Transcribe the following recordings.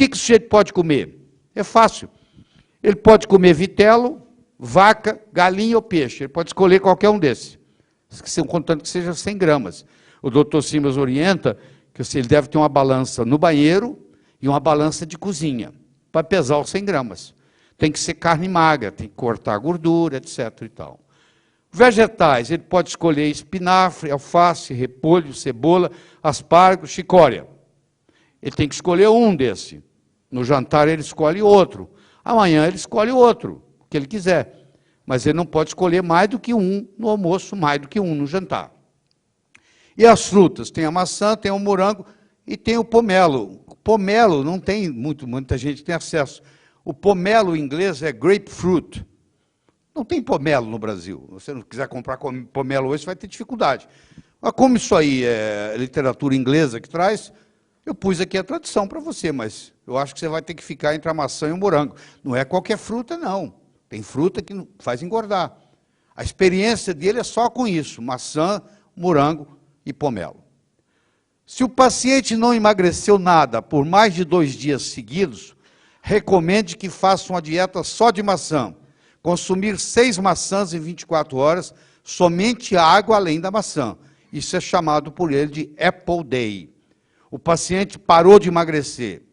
que o sujeito pode comer? É fácil. Ele pode comer vitelo, vaca, galinha ou peixe. Ele pode escolher qualquer um desses, contanto que seja 100 gramas. O doutor Simas orienta que ele deve ter uma balança no banheiro e uma balança de cozinha, para pesar os 100 gramas. Tem que ser carne magra, tem que cortar a gordura, etc. e tal. Vegetais, ele pode escolher espinafre, alface, repolho, cebola, aspargo, chicória. Ele tem que escolher um desse. No jantar ele escolhe outro. Amanhã ele escolhe outro, o que ele quiser. Mas ele não pode escolher mais do que um no almoço, mais do que um no jantar. E as frutas? Tem a maçã, tem o morango e tem o pomelo. O pomelo não tem muita gente tem acesso. O pomelo em inglês é grapefruit. Não tem pomelo no Brasil. Se você não quiser comprar pomelo hoje, você vai ter dificuldade. Mas como isso aí é literatura inglesa que traz, eu pus aqui a tradução para você, mas eu acho que você vai ter que ficar entre a maçã e o morango. Não é qualquer fruta, não. Tem fruta que faz engordar. A experiência dele é só com isso, maçã, morango e pomelo. Se o paciente não emagreceu nada por mais de 2 dias seguidos, recomende que faça uma dieta só de maçã. Consumir 6 maçãs em 24 horas, somente água além da maçã. Isso é chamado por ele de Apple Day. O paciente parou de emagrecer,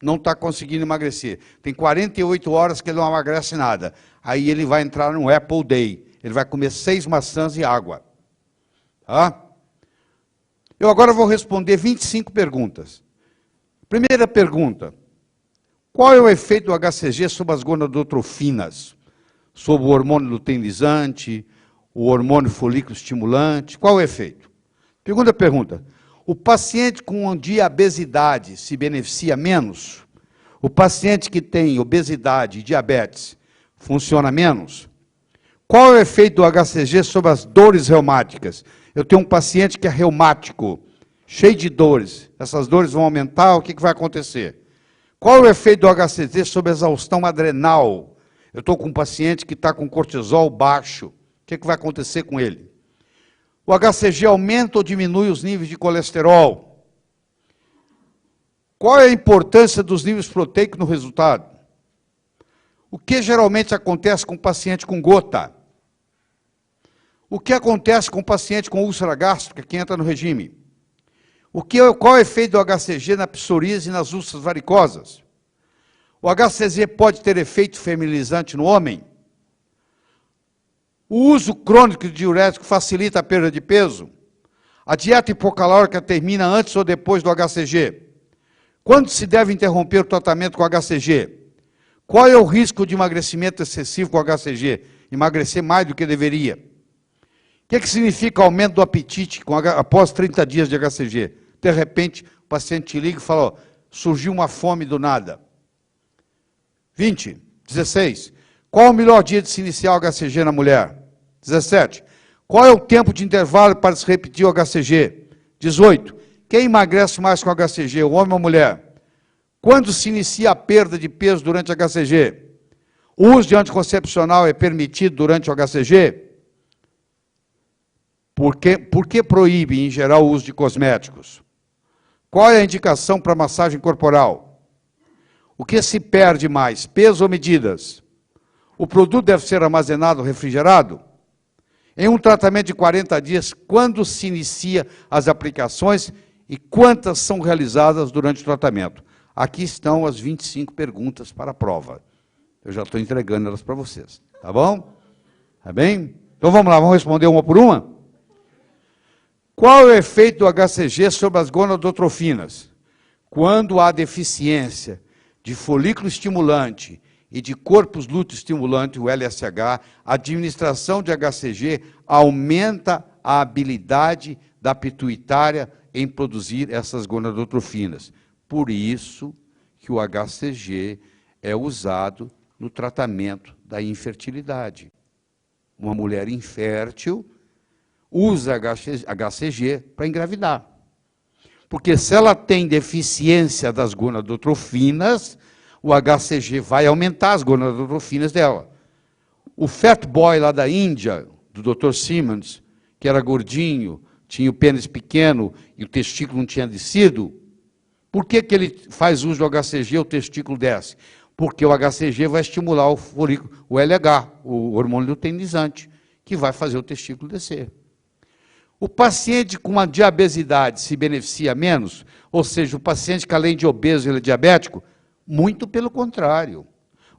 não está conseguindo emagrecer. Tem 48 horas que ele não emagrece nada. Aí ele vai entrar no Apple Day. Ele vai comer 6 maçãs e água. Tá? Eu agora vou responder 25 perguntas. Primeira pergunta. Qual é o efeito do HCG sobre as gonadotrofinas? Sobre o hormônio luteinizante, o hormônio folículo estimulante? Qual é o efeito? Segunda pergunta. O paciente com diabesidade se beneficia menos? O paciente que tem obesidade e diabetes funciona menos? Qual é o efeito do HCG sobre as dores reumáticas? Eu tenho um paciente que é reumático, cheio de dores. Essas dores vão aumentar, o que vai acontecer? Qual é o efeito do HCG sobre a exaustão adrenal? Eu estou com um paciente que está com cortisol baixo. O que vai acontecer com ele? O HCG aumenta ou diminui os níveis de colesterol? Qual é a importância dos níveis proteicos no resultado? O que geralmente acontece com o paciente com gota? O que acontece com o paciente com úlcera gástrica que entra no regime? Qual é o efeito do HCG na psoríase e nas úlceras varicosas? O HCG pode ter efeito feminilizante no homem? O uso crônico de diurético facilita a perda de peso? A dieta hipocalórica termina antes ou depois do HCG? Quando se deve interromper o tratamento com HCG? Qual é o risco de emagrecimento excessivo com HCG? Emagrecer mais do que deveria. O que significa aumento do apetite após 30 dias de HCG? De repente, o paciente te liga e fala, ó, surgiu uma fome do nada. 16. Qual o melhor dia de se iniciar o HCG na mulher? 17. Qual é o tempo de intervalo para se repetir o HCG? 18. Quem emagrece mais com HCG, o homem ou a mulher? Quando se inicia a perda de peso durante o HCG? O uso de anticoncepcional é permitido durante o HCG? Por que proíbe, em geral, o uso de cosméticos? Qual é a indicação para massagem corporal? O que se perde mais, peso ou medidas? O produto deve ser armazenado refrigerado? Em um tratamento de 40 dias, quando se inicia as aplicações e quantas são realizadas durante o tratamento? Aqui estão as 25 perguntas para a prova. Eu já estou entregando elas para vocês. Tá bom? Tá bem? Então vamos lá, vamos responder uma por uma? Qual é o efeito do HCG sobre as gonadotrofinas? Quando há deficiência de folículo estimulante e de corpus lúteo estimulante, o LSH, a administração de HCG aumenta a habilidade da pituitária em produzir essas gonadotrofinas. Por isso que o HCG é usado no tratamento da infertilidade. Uma mulher infértil usa HCG para engravidar. Porque se ela tem deficiência das gonadotrofinas, o HCG vai aumentar as gonadotrofinas dela. O fat boy lá da Índia, do Dr. Simmons, que era gordinho, tinha o pênis pequeno e o testículo não tinha descido, Por que que ele faz uso do HCG e o testículo desce? Porque o HCG vai estimular o folículo, o LH, o hormônio luteinizante, que vai fazer o testículo descer. O paciente com uma diabesidade se beneficia menos? Ou seja, o paciente que além de obeso ele é diabético? Muito pelo contrário.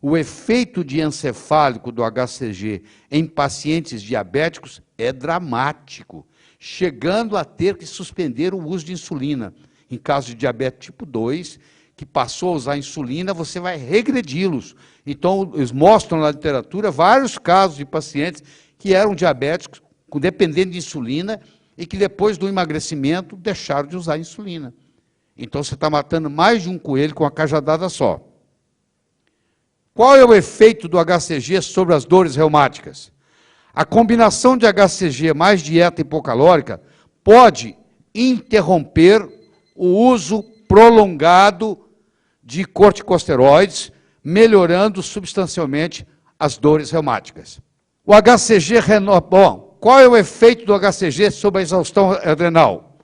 O efeito diencefálico do HCG em pacientes diabéticos é dramático, chegando a ter que suspender o uso de insulina. Em caso de diabetes tipo 2, que passou a usar insulina, você vai regredi-los. Então, eles mostram na literatura vários casos de pacientes que eram diabéticos, dependendo de insulina, e que depois do emagrecimento deixaram de usar insulina. Então, você está matando mais de um coelho com uma cajadada só. Qual é o efeito do HCG sobre as dores reumáticas? A combinação de HCG mais dieta hipocalórica pode interromper o uso prolongado de corticosteroides, melhorando substancialmente as dores reumáticas. O HCG renova... Bom, qual é o efeito do HCG sobre a exaustão adrenal?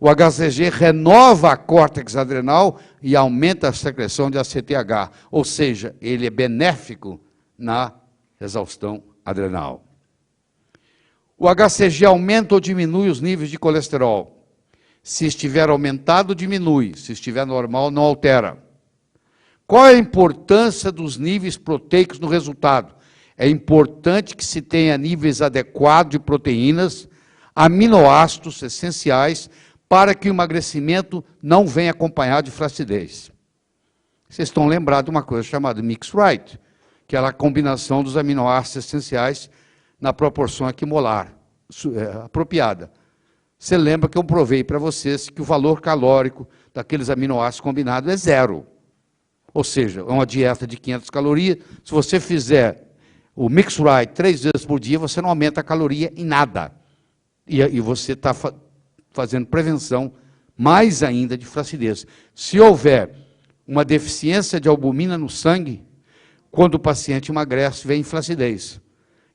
O HCG renova a córtex adrenal e aumenta a secreção de ACTH, ou seja, ele é benéfico na exaustão adrenal. O HCG aumenta ou diminui os níveis de colesterol. Se estiver aumentado, diminui. Se estiver normal, não altera. Qual é a importância dos níveis proteicos no resultado? É importante que se tenha níveis adequados de proteínas, aminoácidos essenciais, para que o emagrecimento não venha acompanhado de flacidez. Vocês estão lembrados de uma coisa chamada mix right, que é a combinação dos aminoácidos essenciais na proporção aquimolar apropriada. Você lembra que eu provei para vocês que o valor calórico daqueles aminoácidos combinados é 0. Ou seja, é uma dieta de 500 calorias. Se você fizer o mix right 3 vezes por dia, você não aumenta a caloria em nada. E você está fazendo prevenção mais ainda de flacidez. Se houver uma deficiência de albumina no sangue, quando o paciente emagrece, vem flacidez.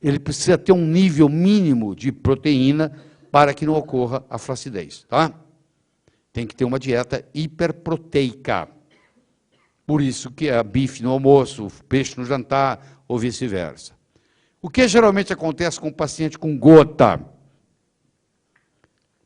Ele precisa ter um nível mínimo de proteína para que não ocorra a flacidez, tá? Tem que ter uma dieta hiperproteica. Por isso que é bife no almoço, peixe no jantar, ou vice-versa. O que geralmente acontece com o paciente com gota?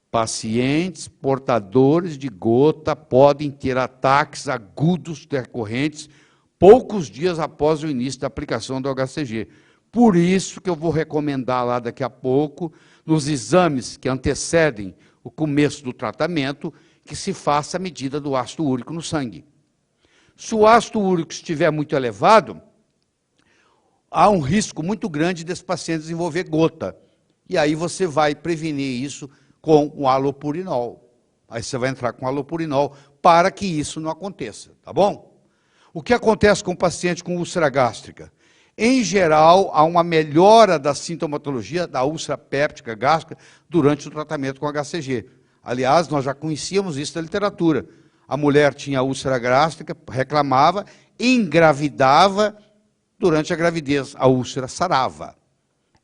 Pacientes portadores de gota podem ter ataques agudos recorrentes poucos dias após o início da aplicação do HCG. Por isso que eu vou recomendar lá daqui a pouco, nos exames que antecedem o começo do tratamento, que se faça a medida do ácido úrico no sangue. Se o ácido úrico estiver muito elevado, há um risco muito grande desse paciente desenvolver gota. E aí você vai prevenir isso com o halopurinol. Aí você vai entrar com halopurinol para que isso não aconteça, tá bom? O que acontece com o paciente com úlcera gástrica? Em geral, há uma melhora da sintomatologia da úlcera péptica gástrica durante o tratamento com HCG. Aliás, nós já conhecíamos isso da literatura. A mulher tinha úlcera gástrica, reclamava, engravidava, durante a gravidez, a úlcera sarava.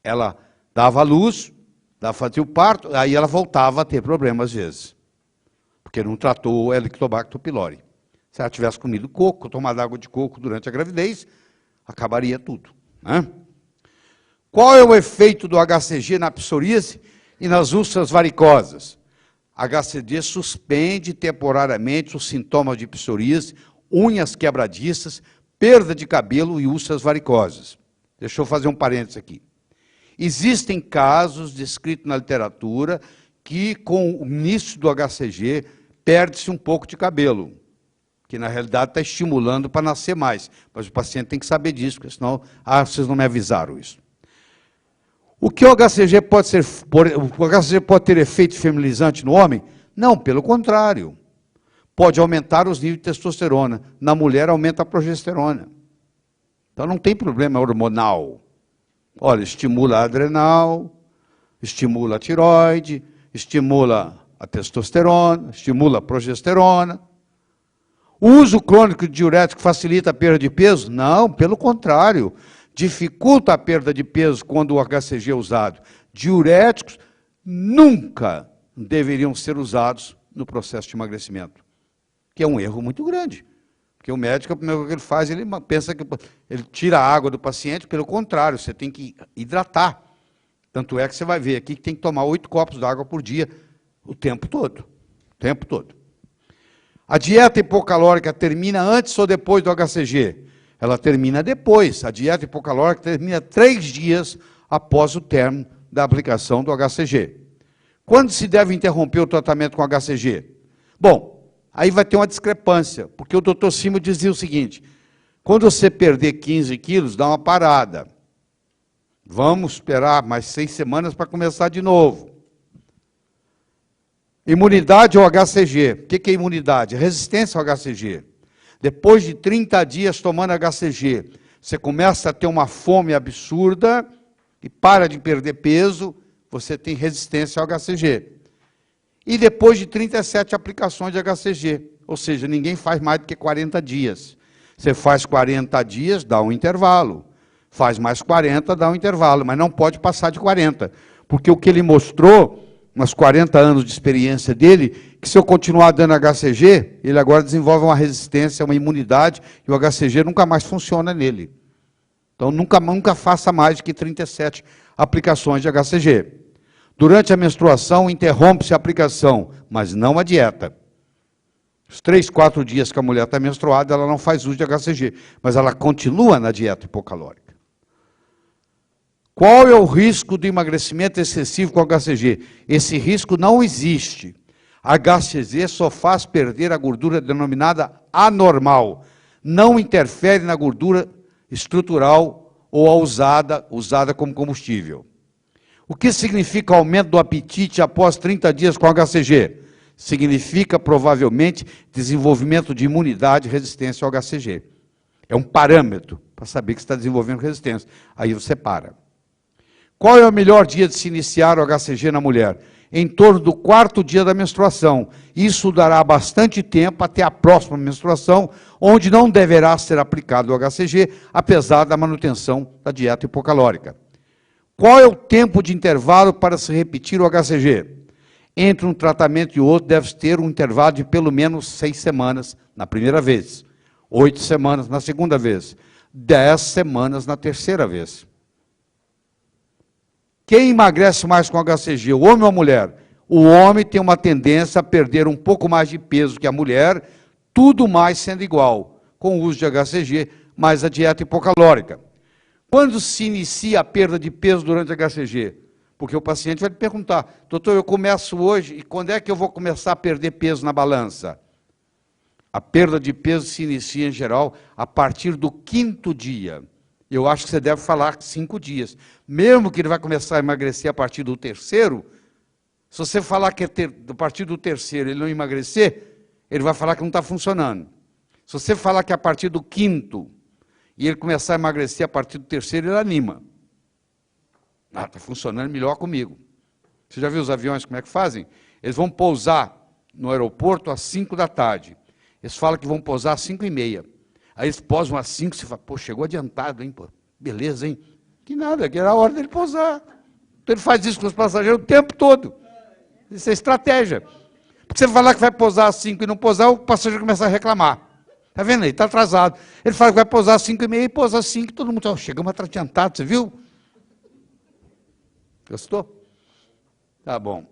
Ela dava à luz, fazia o parto, aí ela voltava a ter problemas às vezes, porque não tratou o Helicobacter pylori. Se ela tivesse comido coco, tomado água de coco durante a gravidez, acabaria tudo, né? Qual é o efeito do HCG na psoríase e nas úlceras varicosas? HCG suspende temporariamente os sintomas de psoríase, unhas quebradiças, perda de cabelo e úlceras varicosas. Deixa eu fazer um parênteses aqui. Existem casos descritos na literatura que, com o início do HCG, perde-se um pouco de cabelo, que na realidade está estimulando para nascer mais. Mas o paciente tem que saber disso, porque senão, vocês não me avisaram isso. O que o HCG pode ser? O HCG pode ter efeito feminilizante no homem? Não, pelo contrário. Pode aumentar os níveis de testosterona. Na mulher, aumenta a progesterona. Então, não tem problema hormonal. Olha, estimula a adrenal, estimula a tireoide, estimula a testosterona, estimula a progesterona. O uso crônico de diurético facilita a perda de peso? Não, pelo contrário. Dificulta a perda de peso quando o HCG é usado. Diuréticos nunca deveriam ser usados no processo de emagrecimento. que é um erro muito grande. Porque o médico, a primeira coisa que ele faz, ele pensa que ele tira a água do paciente, pelo contrário, você tem que hidratar. Tanto é que você vai ver aqui que tem que tomar 8 copos d'água por dia, o tempo todo. O tempo todo. A dieta hipocalórica termina antes ou depois do HCG? Ela termina depois. A dieta hipocalórica termina 3 dias após o término da aplicação do HCG. Quando se deve interromper o tratamento com HCG? Bom, aí vai ter uma discrepância, porque o Dr. Simo dizia o seguinte, quando você perder 15 quilos, dá uma parada. Vamos esperar mais 6 semanas para começar de novo. Imunidade ou HCG? O que é imunidade? Resistência ao HCG. Depois de 30 dias tomando HCG, você começa a ter uma fome absurda e para de perder peso, você tem resistência ao HCG. E depois de 37 aplicações de HCG, ou seja, ninguém faz mais do que 40 dias. Você faz 40 dias, dá um intervalo. Faz mais 40, dá um intervalo, mas não pode passar de 40. Porque o que ele mostrou, nos 40 anos de experiência dele, que se eu continuar dando HCG, ele agora desenvolve uma resistência, uma imunidade, e o HCG nunca mais funciona nele. Então, nunca faça mais de que 37 aplicações de HCG. Durante a menstruação, interrompe-se a aplicação, mas não a dieta. Os 3, 4 dias que a mulher está menstruada, ela não faz uso de HCG, mas ela continua na dieta hipocalórica. Qual é o risco do emagrecimento excessivo com HCG? Esse risco não existe. HCG só faz perder a gordura denominada anormal. Não interfere na gordura estrutural ou a usada como combustível. O que significa aumento do apetite após 30 dias com HCG? Significa, provavelmente, desenvolvimento de imunidade e resistência ao HCG. É um parâmetro para saber que você está desenvolvendo resistência. Aí você para. Qual é o melhor dia de se iniciar o HCG na mulher? Em torno do 4º dia da menstruação. Isso dará bastante tempo até a próxima menstruação, onde não deverá ser aplicado o HCG, apesar da manutenção da dieta hipocalórica. Qual é o tempo de intervalo para se repetir o HCG? Entre um tratamento e outro deve ter um intervalo de pelo menos 6 semanas na primeira vez, 8 semanas na segunda vez, 10 semanas na terceira vez. Quem emagrece mais com HCG, o homem ou a mulher? O homem tem uma tendência a perder um pouco mais de peso que a mulher, tudo mais sendo igual, com o uso de HCG, mais a dieta hipocalórica. Quando se inicia a perda de peso durante a HCG? Porque o paciente vai te perguntar, doutor, eu começo hoje, e quando é que eu vou começar a perder peso na balança? A perda de peso se inicia, em geral, a partir do 5º dia. Eu acho que você deve falar 5 dias. Mesmo que ele vai começar a emagrecer a partir do 3º, se você falar que a partir do 3º ele não emagrecer, ele vai falar que não está funcionando. Se você falar que a partir do 5º, e ele começar a emagrecer a partir do 3º, ele anima. Ah, está funcionando melhor comigo. Você já viu os aviões como é que fazem? Eles vão pousar no aeroporto às 5 da tarde. Eles falam que vão pousar às 5h30. Aí eles posam às 5, você fala, pô, chegou adiantado, hein, pô. Beleza, hein? Que nada, que era a hora dele pousar. Então ele faz isso com os passageiros o tempo todo. Isso é estratégia. Porque você falar que vai pousar às 5 e não pousar, o passageiro começa a reclamar. Está vendo aí? Está atrasado. Ele fala que vai pousar às 5h30 e pousa às 5, todo mundo fala, chegamos adiantado, você viu? Gostou? Tá bom.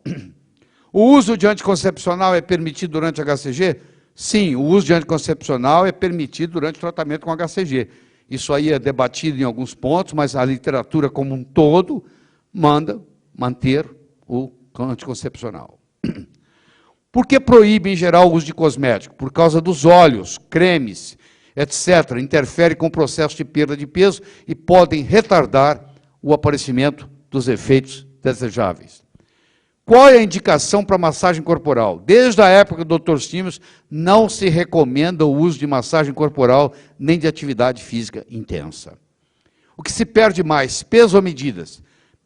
O uso de anticoncepcional é permitido durante HCG? Sim, o uso de anticoncepcional é permitido durante o tratamento com HCG. Isso aí é debatido em alguns pontos, mas a literatura como um todo manda manter o anticoncepcional. Por que proíbe, em geral, o uso de cosmético? Por causa dos óleos, cremes, etc. Interfere com o processo de perda de peso e podem retardar o aparecimento dos efeitos desejáveis. Qual é a indicação para massagem corporal? Desde a época do Dr. Simmons, não se recomenda o uso de massagem corporal nem de atividade física intensa. O que se perde mais, peso ou medidas?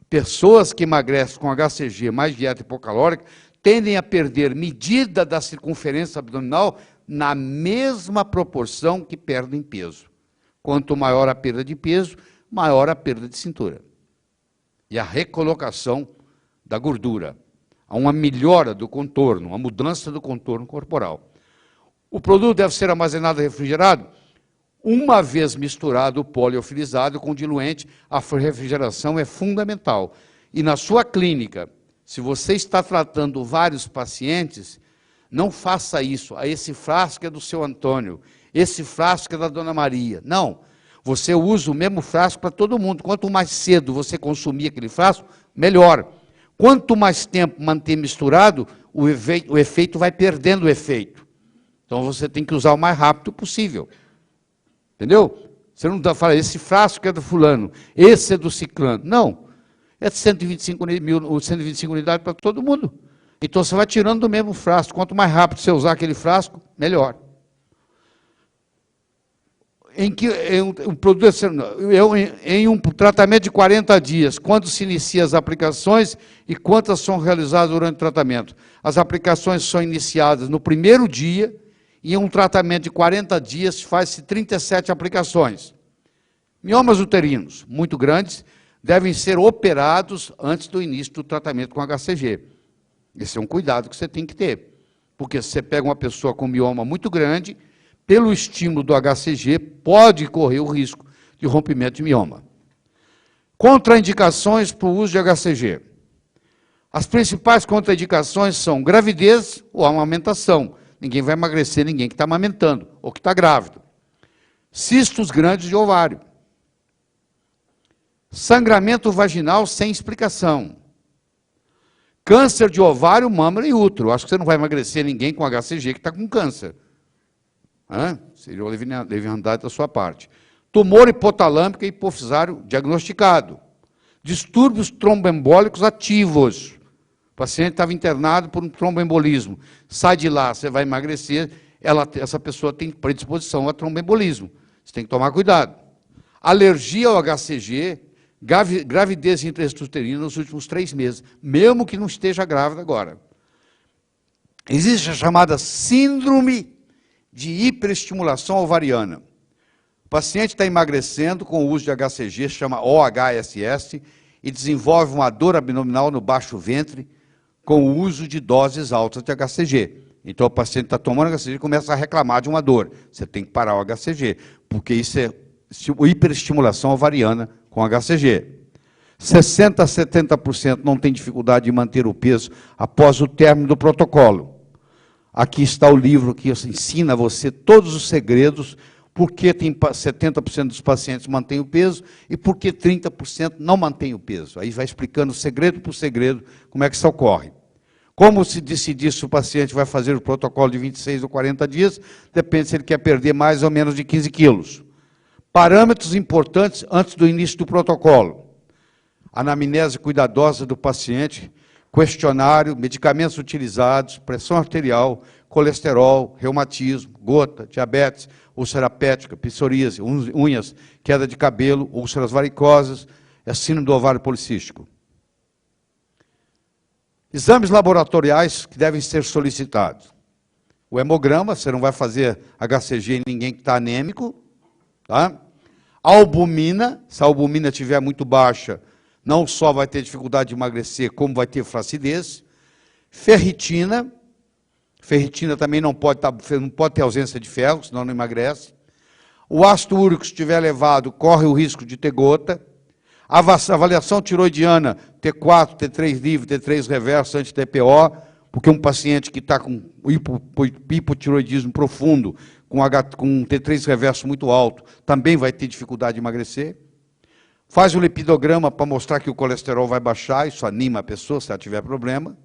Pessoas que emagrecem com HCG mais dieta hipocalórica tendem a perder medida da circunferência abdominal na mesma proporção que perdem peso. Quanto maior a perda de peso, maior a perda de cintura. E a recolocação da gordura. Há uma melhora do contorno, uma mudança do contorno corporal. O produto deve ser armazenado e refrigerado uma vez misturado o poliofilizado com diluente. A refrigeração é fundamental. E na sua clínica, se você está tratando vários pacientes, não faça isso. Esse frasco é do seu Antônio, esse frasco é da Dona Maria. Não. Você usa o mesmo frasco para todo mundo. Quanto mais cedo você consumir aquele frasco, melhor. Quanto mais tempo manter misturado, o efeito vai perdendo o efeito. Então você tem que usar o mais rápido possível. Entendeu? Você não fala, esse frasco é do fulano, esse é do ciclano. Não. É 125 unidades para todo mundo. Então você vai tirando do mesmo frasco. Quanto mais rápido você usar aquele frasco, melhor. Em um tratamento de 40 dias, quando se inicia as aplicações e quantas são realizadas durante o tratamento? As aplicações são iniciadas no primeiro dia, e em um tratamento de 40 dias faz-se 37 aplicações. Miomas uterinos muito grandes devem ser operados antes do início do tratamento com HCG. Esse é um cuidado que você tem que ter, porque se você pega uma pessoa com mioma muito grande, pelo estímulo do HCG, pode correr o risco de rompimento de mioma. Contraindicações para o uso de HCG. As principais contraindicações são gravidez ou amamentação. Ninguém vai emagrecer, ninguém que está amamentando ou que está grávido. Cistos grandes de ovário. Sangramento vaginal sem explicação. Câncer de ovário, mama e útero. Acho que você não vai emagrecer ninguém com HCG que está com câncer. Seria uma leviandade da sua parte. Tumor hipotalâmico e hipofisário diagnosticado. Distúrbios tromboembólicos ativos. O paciente estava internado por um tromboembolismo. Sai de lá, você vai emagrecer, essa pessoa tem predisposição a tromboembolismo. Você tem que tomar cuidado. Alergia ao HCG, gravidez intraexuterina nos últimos 3 meses, mesmo que não esteja grávida agora. Existe a chamada síndrome de hiperestimulação ovariana. O paciente está emagrecendo com o uso de HCG, chama OHSS, e desenvolve uma dor abdominal no baixo ventre com o uso de doses altas de HCG. Então o paciente está tomando HCG e começa a reclamar de uma dor. Você tem que parar o HCG, porque isso é hiperestimulação ovariana com HCG. 60% a 70% não tem dificuldade de manter o peso após o término do protocolo. Aqui está o livro que ensina a você todos os segredos, por que 70% dos pacientes mantêm o peso e por que 30% não mantêm o peso. Aí vai explicando segredo por segredo como é que isso ocorre. Como se decidir se o paciente vai fazer o protocolo de 26 ou 40 dias, depende se ele quer perder mais ou menos de 15 quilos. Parâmetros importantes antes do início do protocolo. Anamnese cuidadosa do paciente, questionário, medicamentos utilizados, pressão arterial, colesterol, reumatismo, gota, diabetes, úlcera péptica, psoríase, unhas, queda de cabelo, úlceras varicosas, síndrome do ovário policístico. Exames laboratoriais que devem ser solicitados. O hemograma, você não vai fazer HCG em ninguém que está anêmico. Tá? Albumina, se a albumina estiver muito baixa, não só vai ter dificuldade de emagrecer, como vai ter flacidez. Ferritina. Ferritina também não pode ter ausência de ferro, senão não emagrece. O ácido úrico, se estiver elevado, corre o risco de ter gota. A avaliação tiroidiana, T4, T3 livre, T3 reverso, anti-TPO, porque um paciente que está com hipotiroidismo profundo, com um T3 reverso muito alto, também vai ter dificuldade de emagrecer. Faz o lipidograma para mostrar que o colesterol vai baixar, isso anima a pessoa se ela tiver problema.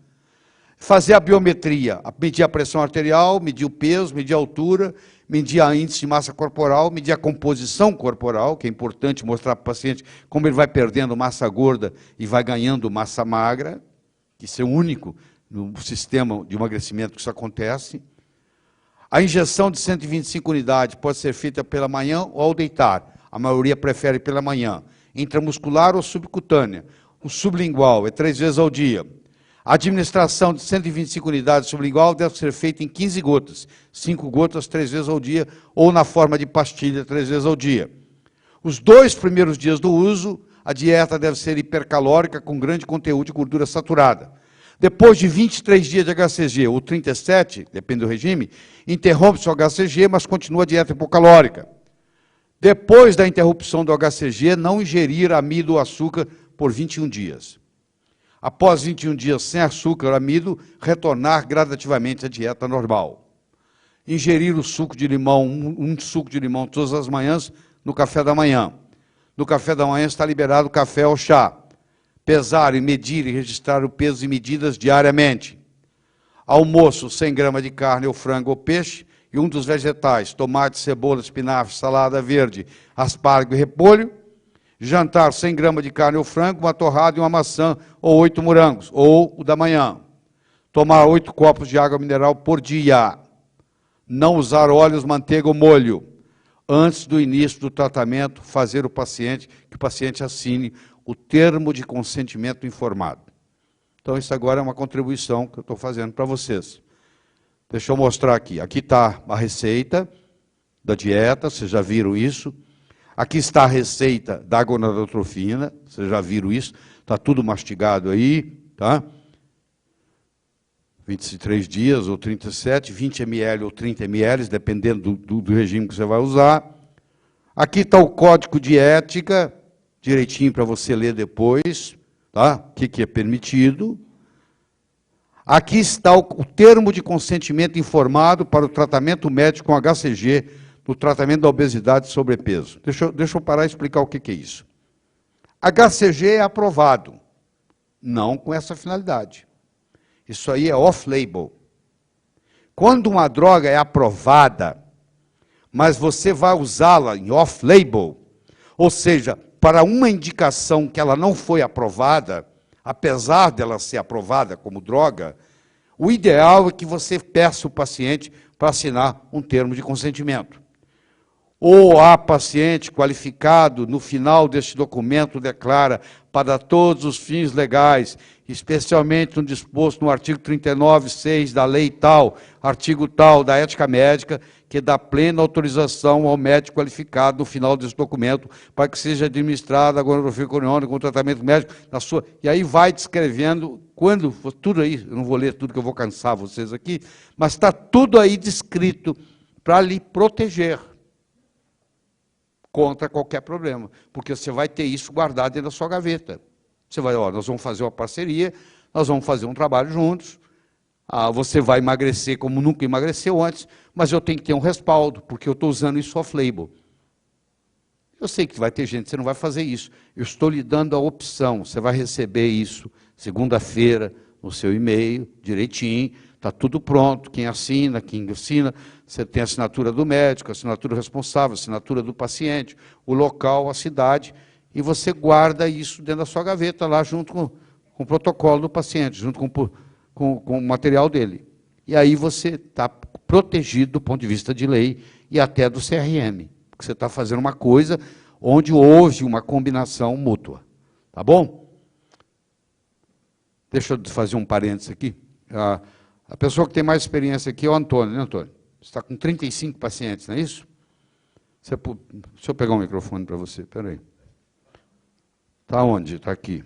Fazer a biometria, medir a pressão arterial, medir o peso, medir a altura, medir a índice de massa corporal, medir a composição corporal, que é importante mostrar para o paciente como ele vai perdendo massa gorda e vai ganhando massa magra, que isso é único no sistema de emagrecimento que isso acontece. A injeção de 125 unidades pode ser feita pela manhã ou ao deitar. A maioria prefere pela manhã. Intramuscular ou subcutânea. O sublingual é 3 vezes ao dia. A administração de 125 unidades sublingual deve ser feita em 15 gotas. 5 gotas 3 vezes ao dia, ou na forma de pastilha 3 vezes ao dia. Os 2 primeiros dias do uso, a dieta deve ser hipercalórica, com grande conteúdo de gordura saturada. Depois de 23 dias de HCG ou 37, depende do regime, interrompe-se o HCG, mas continua a dieta hipocalórica. Depois da interrupção do HCG, não ingerir amido ou açúcar por 21 dias. Após 21 dias sem açúcar ou amido, retornar gradativamente à dieta normal. Ingerir o suco de limão, um suco de limão todas as manhãs, no café da manhã. No café da manhã está liberado o café ou chá. Pesar e medir e registrar o peso e medidas diariamente. Almoço, 100 gramas de carne ou frango ou peixe, e um dos vegetais, tomate, cebola, espinafre, salada verde, aspargo e repolho. Jantar, 100 gramas de carne ou frango, uma torrada e uma maçã, ou 8 morangos, ou o da manhã. Tomar 8 copos de água mineral por dia. Não usar óleos, manteiga ou molho. Antes do início do tratamento, fazer que o paciente assine o termo de consentimento informado. Então, isso agora é uma contribuição que eu estou fazendo para vocês. Deixa eu mostrar aqui. Aqui está a receita da dieta, vocês já viram isso. Aqui está a receita da gonadotropina, vocês já viram isso. Está tudo mastigado aí, tá? 23 dias ou 37, 20 ml ou 30 ml, dependendo do regime que você vai usar. Aqui está o código de ética, direitinho para você ler depois, tá? O que é permitido. Aqui está o termo de consentimento informado para o tratamento médico com HCG, no tratamento da obesidade e sobrepeso. Deixa eu parar e explicar o que é isso. HCG é aprovado, não com essa finalidade. Isso aí é off-label. Quando uma droga é aprovada, mas você vai usá-la em off-label, ou seja, para uma indicação que ela não foi aprovada, apesar dela ser aprovada como droga, o ideal é que você peça o paciente para assinar um termo de consentimento. Ou há paciente qualificado, no final deste documento, declara, para todos os fins legais, especialmente no disposto no artigo 39.6 da lei tal, artigo tal da ética médica, que dá plena autorização ao médico qualificado no final desse documento para que seja administrada a gonadotropina com tratamento médico na sua... E aí vai descrevendo, quando, tudo aí, eu não vou ler tudo que eu vou cansar vocês aqui, mas está tudo aí descrito para lhe proteger contra qualquer problema, porque você vai ter isso guardado dentro da sua gaveta. Você vai, ó, nós vamos fazer uma parceria, nós vamos fazer um trabalho juntos, você vai emagrecer como nunca emagreceu antes, mas eu tenho que ter um respaldo, porque eu estou usando isso off-label. Eu sei que vai ter gente que você não vai fazer isso. Eu estou lhe dando a opção, você vai receber isso segunda-feira no seu e-mail, direitinho, está tudo pronto, quem assina, você tem a assinatura do médico, a assinatura responsável, a assinatura do paciente, o local, a cidade, e você guarda isso dentro da sua gaveta, lá junto com o protocolo do paciente, junto com o material dele. E aí você está protegido do ponto de vista de lei e até do CRM, porque você está fazendo uma coisa onde houve uma combinação mútua. Tá bom? Deixa eu fazer um parênteses aqui. A pessoa que tem mais experiência aqui é o Antônio, né, Antônio? Você está com 35 pacientes, não é isso? Deixa eu pegar um microfone para você, espera aí. Está onde? Está aqui.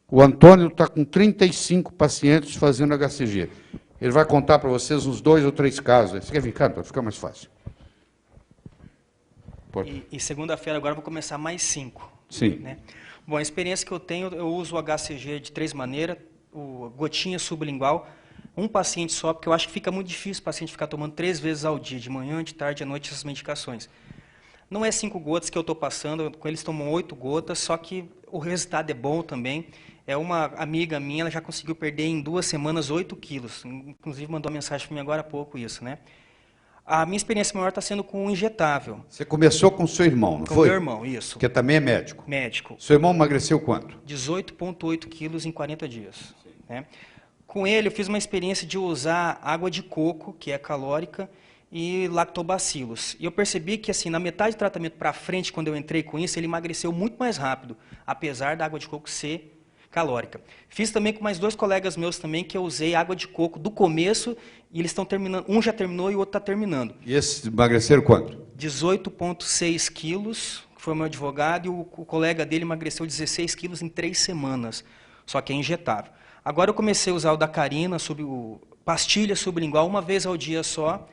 O Antônio está com 35 pacientes fazendo HCG. Ele vai contar para vocês uns 2 ou 3 casos. Você quer vir cá, para ficar mais fácil? E segunda-feira agora eu vou começar mais 5. Sim. Né? Bom, a experiência que eu tenho, eu uso o HCG de 3 maneiras, gotinha sublingual, um paciente só, porque eu acho que fica muito difícil o paciente ficar tomando 3 vezes ao dia, de manhã, de tarde, à noite, essas medicações. Não é 5 gotas que eu estou passando, com eles tomam 8 gotas, só que o resultado é bom também. É uma amiga minha, ela já conseguiu perder em 2 semanas 8 quilos. Inclusive mandou uma mensagem para mim agora há pouco isso, né? A minha experiência maior está sendo com o injetável. Você começou com o seu irmão, não foi? Com meu irmão, isso. Que também é médico. Médico. Seu irmão emagreceu quanto? 18,8 quilos em 40 dias. Né? Com ele, eu fiz uma experiência de usar água de coco, que é calórica, e lactobacilos. E eu percebi que, assim, na metade do tratamento para frente, quando eu entrei com isso, ele emagreceu muito mais rápido, apesar da água de coco ser calórica. Fiz também com mais 2 colegas meus também, que eu usei água de coco do começo, e eles estão terminando, um já terminou e o outro está terminando. E esses emagreceram quanto? 18,6 quilos, que foi o meu advogado, e o colega dele emagreceu 16 quilos em 3 semanas, só que é injetável. Agora eu comecei a usar o da Carina, pastilha sublingual, uma vez ao dia só,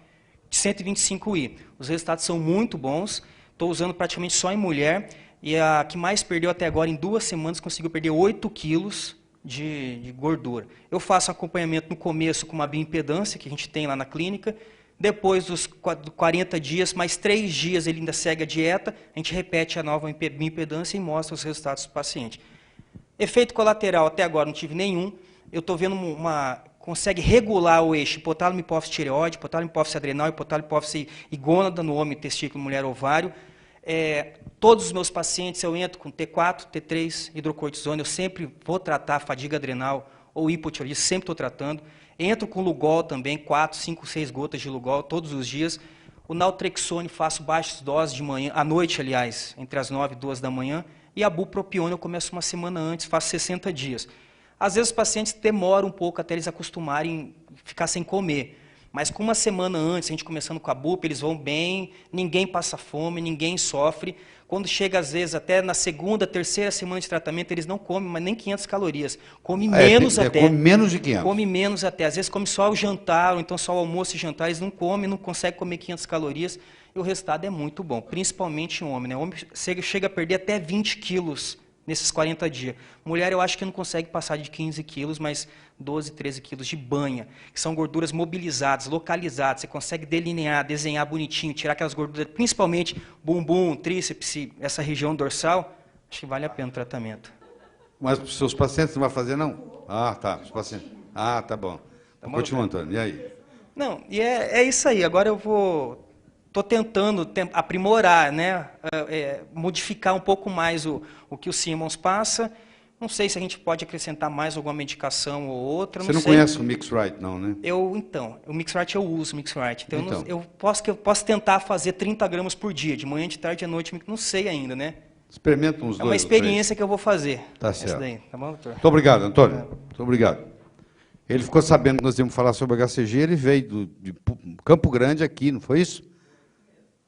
de 125I. Os resultados são muito bons, estou usando praticamente só em mulher, e a que mais perdeu até agora, em 2 semanas, conseguiu perder 8 quilos de gordura. Eu faço acompanhamento no começo com uma bioimpedância, que a gente tem lá na clínica. Depois dos 40 dias, mais 3 dias ele ainda segue a dieta, a gente repete a nova bioimpedância e mostra os resultados do paciente. Efeito colateral, até agora não tive nenhum. Eu estou vendo consegue regular o eixo hipotálamo, hipófise tireoide, hipotálamo, hipófise adrenal, hipotálamo, hipófise e gônada no homem, testículo, mulher, ovário. Todos os meus pacientes, eu entro com T4, T3, hidrocortisona, eu sempre vou tratar fadiga adrenal ou hipotireoidismo, sempre estou tratando. Entro com Lugol também, 4, 5, 6 gotas de Lugol todos os dias. O naltrexone faço baixas doses de manhã, à noite, aliás, entre as 9 e 2 da manhã. E a bupropiona eu começo uma semana antes, faço 60 dias. Às vezes os pacientes demoram um pouco até eles acostumarem a ficar sem comer. Mas com uma semana antes, a gente começando com a bupa, eles vão bem, ninguém passa fome, ninguém sofre. Quando chega, às vezes, até na segunda, terceira semana de tratamento, eles não comem mas nem 500 calorias. Come menos até. Come menos de 500. Come menos até. Às vezes come só o jantar, ou então só o almoço e jantar, eles não comem, não conseguem comer 500 calorias. E o resultado é muito bom, principalmente em homem. Né? O homem chega a perder até 20 quilos nesses 40 dias. Mulher, eu acho que não consegue passar de 15 quilos, mas 12, 13 quilos de banha, que são gorduras mobilizadas, localizadas. Você consegue delinear, desenhar bonitinho, tirar aquelas gorduras, principalmente bumbum, tríceps, essa região dorsal. Acho que vale a pena o tratamento. Mas os seus pacientes não vai fazer, não? Ah, tá. Os pacientes. Ah, tá bom. Continua, Antônio. E aí? Não, e é isso aí. Agora eu estou tentando aprimorar, né? Modificar um pouco mais o que o Simmons passa. Não sei se a gente pode acrescentar mais alguma medicação ou outra. Você não conhece o Mixrite, não, né? O Mixrite eu uso, o Mixrite. Então, eu posso tentar fazer 30 gramas por dia, de manhã, de tarde, de noite, não sei ainda, né? Experimenta uns 2 É uma experiência que eu vou fazer. Tá certo. Daí, tá bom, doutor? Muito obrigado, Antônio. Muito obrigado. Ele ficou sabendo que nós íamos falar sobre HCG, ele veio de Campo Grande aqui, não foi isso?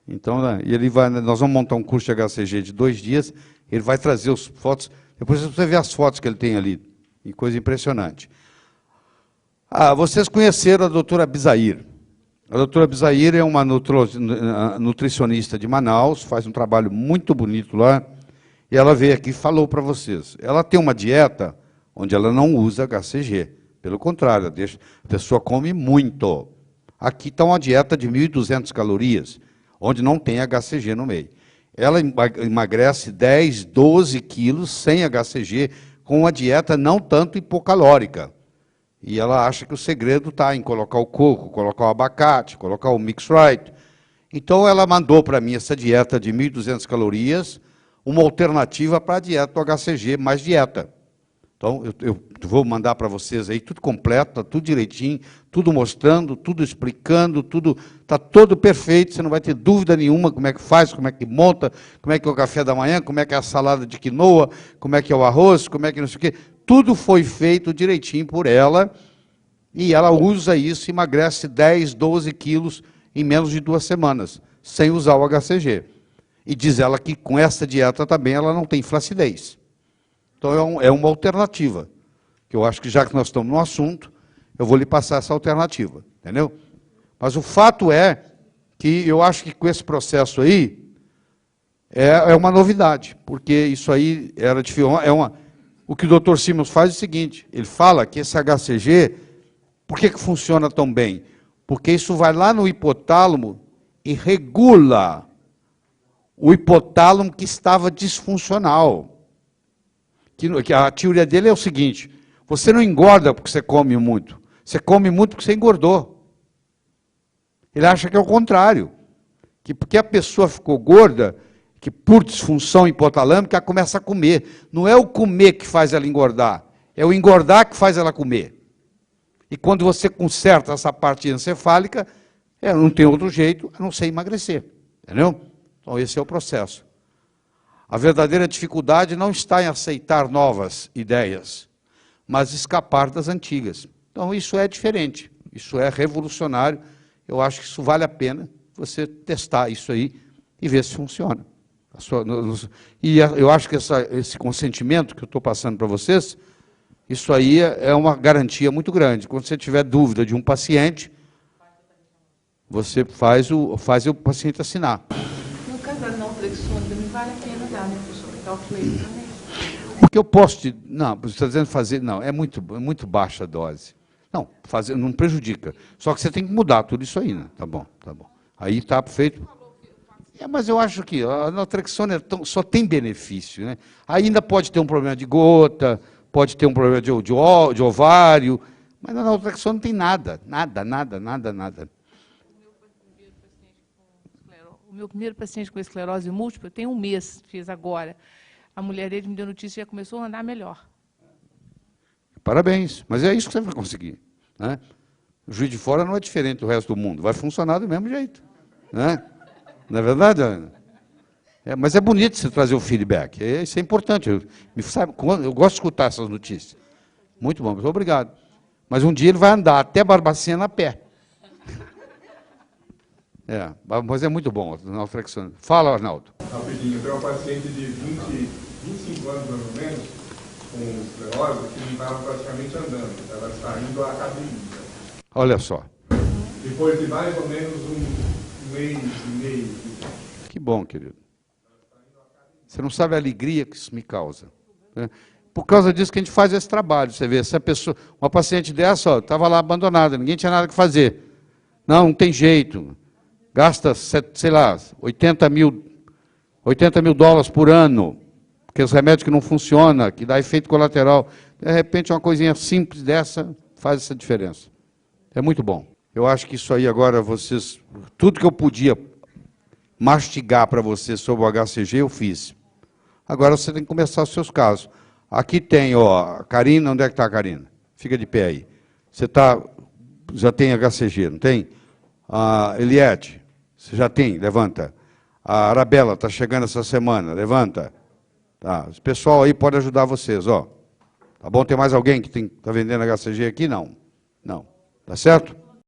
Então, e nós vamos montar um curso de HCG de 2 dias, ele vai trazer as fotos, depois você vê as fotos que ele tem ali, e coisa impressionante. Vocês conheceram a doutora Bisair. A doutora Bisair é uma nutricionista de Manaus, faz um trabalho muito bonito lá, e ela veio aqui e falou para vocês. Ela tem uma dieta onde ela não usa HCG, pelo contrário, a pessoa come muito. Aqui está uma dieta de 1.200 calorias, onde não tem HCG no meio. Ela emagrece 10, 12 quilos sem HCG, com uma dieta não tanto hipocalórica. E ela acha que o segredo está em colocar o coco, colocar o abacate, colocar o Mixrite. Então ela mandou para mim essa dieta de 1.200 calorias, uma alternativa para a dieta do HCG, mais dieta. Então, eu vou mandar para vocês aí tudo completo, tá tudo direitinho, tudo mostrando, tudo explicando, tudo está todo perfeito, você não vai ter dúvida nenhuma como é que faz, como é que monta, como é que é o café da manhã, como é que é a salada de quinoa, como é que é o arroz, como é que não sei o quê. Tudo foi feito direitinho por ela, e ela usa isso e emagrece 10, 12 quilos em menos de 2 semanas, sem usar o HCG. E diz ela que com essa dieta também ela não tem flacidez. Então, é uma alternativa, que eu acho que já que nós estamos no assunto, eu vou lhe passar essa alternativa, entendeu? Mas o fato é que eu acho que com esse processo aí, é uma novidade, porque isso aí era difícil. O que o Dr. Simmons faz é o seguinte, ele fala que esse HCG, por que funciona tão bem? Porque isso vai lá no hipotálamo e regula o hipotálamo que estava disfuncional. Que a teoria dele é o seguinte, você não engorda porque você come muito, você come muito porque você engordou. Ele acha que é o contrário, que porque a pessoa ficou gorda, que por disfunção hipotalâmica, ela começa a comer. Não é o comer que faz ela engordar, é o engordar que faz ela comer. E quando você conserta essa parte encefálica, não tem outro jeito a não ser emagrecer. Entendeu? Então esse é o processo. A verdadeira dificuldade não está em aceitar novas ideias, mas escapar das antigas. Então, isso é diferente, isso é revolucionário. Eu acho que isso vale a pena você testar isso aí e ver se funciona. E eu acho que esse consentimento que eu estou passando para vocês, Isso aí é uma garantia muito grande. Quando você tiver dúvida de um paciente, você faz o paciente assinar. No caso da naltrexona, também vale a pena dar, né, professor? Calculei também. O que eu posso te... Não, você está dizendo fazer... Não, é muito baixa a dose. Não, fazer não prejudica. Só que você tem que mudar tudo isso aí, né? Tá bom, tá bom. Aí está feito... mas eu acho que a naltrexona só tem benefício, né? Ainda pode ter um problema de gota, pode ter um problema de ovário, mas a naltrexona não tem nada. O meu primeiro paciente com esclerose múltipla tem um mês, fez agora. A mulher dele me deu notícia e já começou a andar melhor. Parabéns, mas é isso que você vai conseguir, né? O Juiz de Fora não é diferente do resto do mundo, vai funcionar do mesmo jeito, né? Não é verdade, Ana? Mas é bonito você trazer o feedback, isso é importante. Eu gosto de escutar essas notícias. Muito bom, muito obrigado. Mas um dia ele vai andar até Barbacena a pé. Mas é muito bom, naltrexona. Fala, Arnaldo. Rapidinho, eu tenho uma paciente de 25 anos, mais ou menos, com esclerose, que não estava praticamente andando. Ela está indo à academia. Olha só. Depois de mais ou menos um mês e meio. Que bom, querido. Você não sabe a alegria que isso me causa, né? Por causa disso que a gente faz esse trabalho. Você vê, essa pessoa, uma paciente dessa, estava lá abandonada, ninguém tinha nada que fazer. Não tem jeito. Gasta, sei lá, 80 mil dólares por ano, porque os remédios que não funcionam, que dá efeito colateral. De repente, uma coisinha simples dessa faz essa diferença. É muito bom. Eu acho que isso aí agora, vocês... Tudo que eu podia mastigar para vocês sobre o HCG, eu fiz. Agora você tem que começar os seus casos. Aqui tem, ó, a Karina, onde é que está a Karina? Fica de pé aí. Você já tem HCG, não tem? A Eliette, você já tem? Levanta. A Arabella está chegando essa semana, levanta. Tá. O pessoal aí pode ajudar vocês, ó. Tá bom? Tem mais alguém que está vendendo HCG aqui? Não. Não. Tá certo?